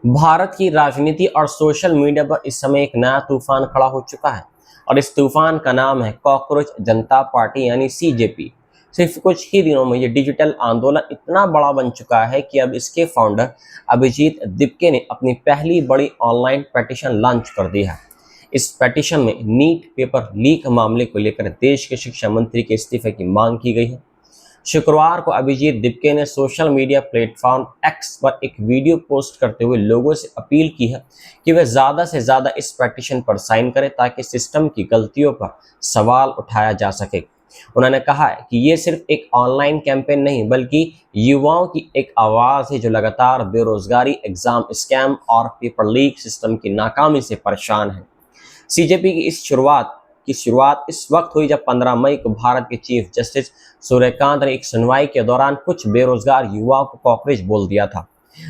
भारत की राजनीति और सोशल मीडिया पर इस समय एक नया तूफान खड़ा हो चुका है और इस तूफान का नाम है कॉकरोच जनता पार्टी यानी सीजेपी। सिर्फ कुछ ही दिनों में ये डिजिटल आंदोलन इतना बड़ा बन चुका है कि अब इसके फाउंडर अभिजीत दिपके ने अपनी पहली बड़ी ऑनलाइन पेटिशन लॉन्च कर दी है। इस पेटिशन में नीट पेपर लीक मामले को लेकर देश के शिक्षा मंत्री के इस्तीफे की मांग की गई है। शुक्रवार को अभिजीत दिपके ने सोशल मीडिया प्लेटफॉर्म एक्स पर एक वीडियो पोस्ट करते हुए लोगों से अपील की है कि वे ज़्यादा से ज़्यादा इस पेटिशन पर साइन करें ताकि सिस्टम की गलतियों पर सवाल उठाया जा सके। उन्होंने कहा है कि ये सिर्फ एक ऑनलाइन कैंपेन नहीं बल्कि युवाओं की एक आवाज़ है जो लगातार बेरोजगारी, एग्जाम स्कैम और पेपर लीक सिस्टम की नाकामी से परेशान है। सीजेपी की शुरुआत इस वक्त हुई जब 15 मई को भारत के चीफ जस्टिस सूर्यकांत ने एक सुनवाई के दौरान कुछ बेरोजगार युवाओं को कॉकरोच बोल दिया था।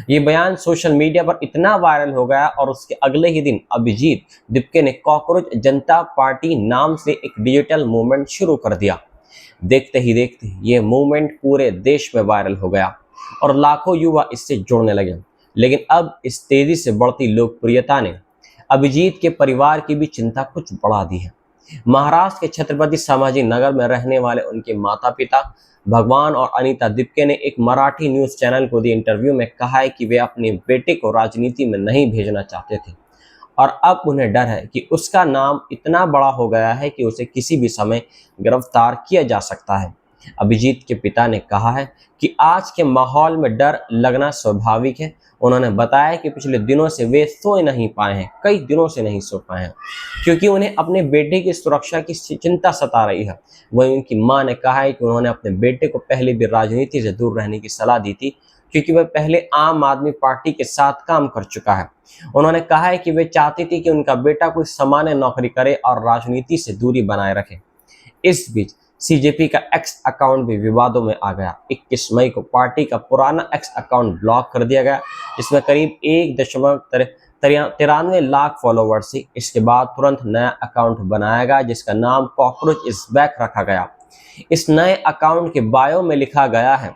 ये बयान सोशल मीडिया पर इतना वायरल हो गया और उसके अगले ही दिन अभिजीत दिपके ने कॉकरोच जनता पार्टी नाम से एक डिजिटल मूवमेंट शुरू कर दिया। देखते ही देखते ये मूवमेंट पूरे देश में वायरल हो गया और लाखों युवा इससे जुड़ने लगे। लेकिन अब इस तेजी से बढ़ती लोकप्रियता ने अभिजीत के परिवार की भी चिंता कुछ बढ़ा दी है। महाराष्ट्र के छत्रपति संभाजी नगर में रहने वाले उनके माता पिता भगवान और अनीता दिपके ने एक मराठी न्यूज चैनल को दिए इंटरव्यू में कहा है कि वे अपने बेटे को राजनीति में नहीं भेजना चाहते थे और अब उन्हें डर है कि उसका नाम इतना बड़ा हो गया है कि उसे किसी भी समय गिरफ्तार किया जा सकता है। अभिजीत के पिता ने कहा है कि आज के माहौल में डर लगना स्वाभाविक है। उन्होंने बताया कि पिछले दिनों से वे सो नहीं पाए हैं, कई दिनों से नहीं सो पाए हैं क्योंकि उन्हें अपने बेटे की सुरक्षा की चिंता सता रही है। वहीं उनकी मां ने कहा है कि उन्होंने अपने बेटे को पहले भी राजनीति से दूर रहने की सलाह दी थी क्योंकि वह पहले आम आदमी पार्टी के साथ काम कर चुका है। उन्होंने कहा है कि वे चाहती थी कि उनका बेटा कोई सामान्य नौकरी करे और राजनीति से दूरी बनाए रखे। इस बीच सीजेपी का एक्स अकाउंट भी विवादों में आ गया। 21 मई को पार्टी का पुराना एक्स अकाउंट ब्लॉक कर दिया गया, इसमें करीब 1.93 लाख फॉलोवर्स थी। इसके बाद तुरंत नया अकाउंट बनाया गया जिसका नाम कॉकरोच इज बैक रखा गया। इस नए अकाउंट के बायो में लिखा गया है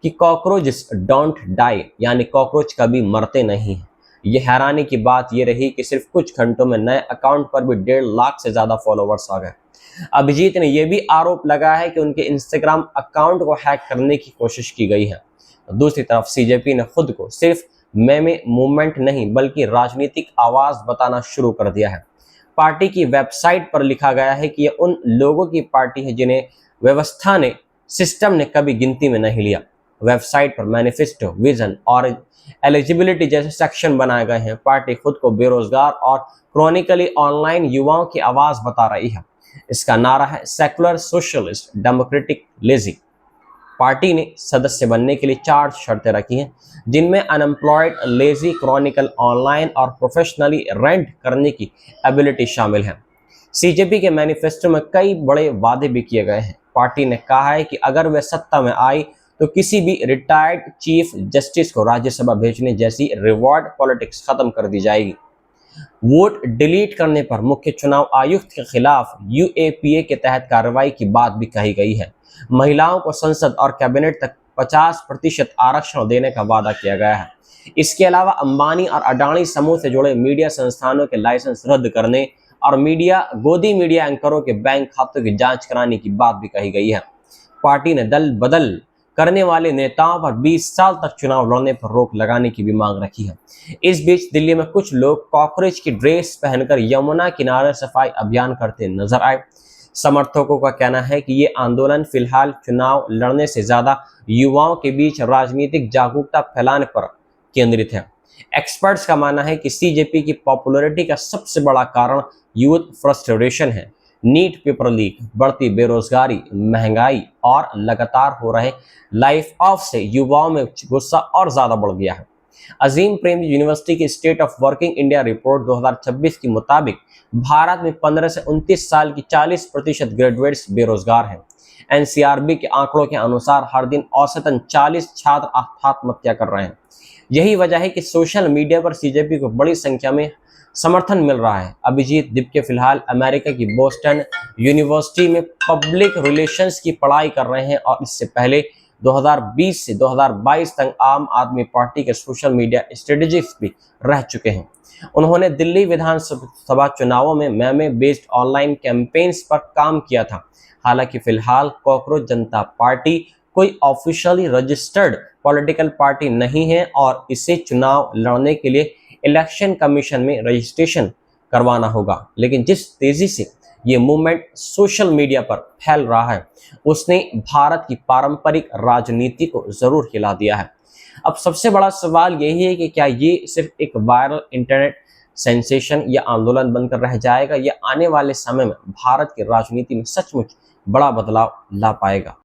कि कॉकरोचेस डोंट डाई, यानी कॉकरोच कभी मरते नहीं हैं। ये हैरानी की बात ये रही कि सिर्फ कुछ घंटों में नए अकाउंट पर भी 1.5 लाख से ज्यादा फॉलोवर्स आ गए। अभिजीत ने यह भी आरोप लगाया है कि उनके इंस्टाग्राम अकाउंट को हैक करने की कोशिश की गई है। दूसरी तरफ सीजेपी ने खुद को सिर्फ मेमे मूवमेंट नहीं बल्कि राजनीतिक आवाज बताना शुरू कर दिया है। पार्टी की वेबसाइट पर लिखा गया है कि यह उन लोगों की पार्टी है जिन्हें व्यवस्था ने सिस्टम ने कभी गिनती में नहीं लिया। वेबसाइट पर मैनिफेस्टो, विजन और एलिजिबिलिटी जैसे सेक्शन बनाए गए हैं। पार्टी खुद को बेरोजगार और क्रॉनिकली ऑनलाइन युवाओं की आवाज बता रही है। इसका नारा है secular socialist democratic lazy. Party ने सदस्य बनने के लिए 4 शर्तें रखी हैं जिनमें अनएम्प्लॉयड, लेजी, क्रॉनिकल ऑनलाइन और प्रोफेशनली रेंट करने की एबिलिटी शामिल है। सीजेपी के मैनिफेस्टो में कई बड़े वादे भी किए गए हैं। पार्टी ने कहा है कि अगर वे सत्ता में आई तो किसी भी रिटायर्ड चीफ जस्टिस को राज्यसभा भेजने जैसी रिवॉर्ड पॉलिटिक्स खत्म कर दी जाएगी। वोट डिलीट करने पर मुख्य चुनाव आयुक्त के खिलाफ यूएपीए के तहत कार्रवाई की बात भी कही गई है। महिलाओं को संसद और कैबिनेट तक 50% आरक्षण देने का वादा किया गया है। इसके अलावा अंबानी और अडानी समूह से जुड़े मीडिया संस्थानों के लाइसेंस रद्द करने और गोदी मीडिया एंकरों के बैंक खातों की जांच कराने की बात भी कही गई है। पार्टी ने दल बदल करने वाले नेताओं पर 20 साल तक चुनाव लड़ने पर रोक लगाने की भी मांग रखी है। इस बीच दिल्ली में कुछ लोग कॉकरोच की ड्रेस पहनकर यमुना किनारे सफाई अभियान करते नजर आए। समर्थकों का कहना है कि ये आंदोलन फिलहाल चुनाव लड़ने से ज्यादा युवाओं के बीच राजनीतिक जागरूकता फैलाने पर केंद्रित है। एक्सपर्ट्स का मानना है कि सीजेपी की पॉपुलैरिटी का सबसे बड़ा कारण यूथ फ्रस्ट्रेशन है। नीट पेपर लीक, बढ़ती बेरोजगारी, महंगाई और लगातार हो रहे लाइफ ऑफ से युवाओं में गुस्सा और ज्यादा बढ़ गया है। अजीम प्रेमजी यूनिवर्सिटी की state of working India report 2026 के मुताबिक भारत में 15 से 29 साल की 40% ग्रेजुएट्स बेरोजगार हैं। एनसीआरबी के आंकड़ों के अनुसार हर दिन औसतन 40 छात्र आत्महत्या कर रहे हैं। यही वजह है कि सोशल मीडिया पर सीजेपी को बड़ी संख्या में समर्थन मिल रहा है। अभिजीत दिपके फिलहाल अमेरिका की बोस्टन यूनिवर्सिटी में पब्लिक रिलेशंस की पढ़ाई कर रहे हैं और इससे पहले 2020 से 2022 तक आम आदमी पार्टी के सोशल मीडिया स्ट्रेटजिस्ट भी रह चुके हैं। उन्होंने दिल्ली विधानसभा चुनावों में मेमे बेस्ड ऑनलाइन कैंपेन्स पर काम किया था। हालांकि फिलहाल कॉकरोच जनता पार्टी कोई ऑफिशियली रजिस्टर्ड पॉलिटिकल पार्टी नहीं है और इसे चुनाव लड़ने के लिए इलेक्शन कमीशन में रजिस्ट्रेशन करवाना होगा। लेकिन जिस तेजी से ये मूवमेंट सोशल मीडिया पर फैल रहा है उसने भारत की पारंपरिक राजनीति को जरूर हिला दिया है। अब सबसे बड़ा सवाल यही है कि क्या ये सिर्फ एक वायरल इंटरनेट सेंसेशन या आंदोलन बनकर रह जाएगा या आने वाले समय में भारत की राजनीति में सचमुच बड़ा बदलाव ला पाएगा।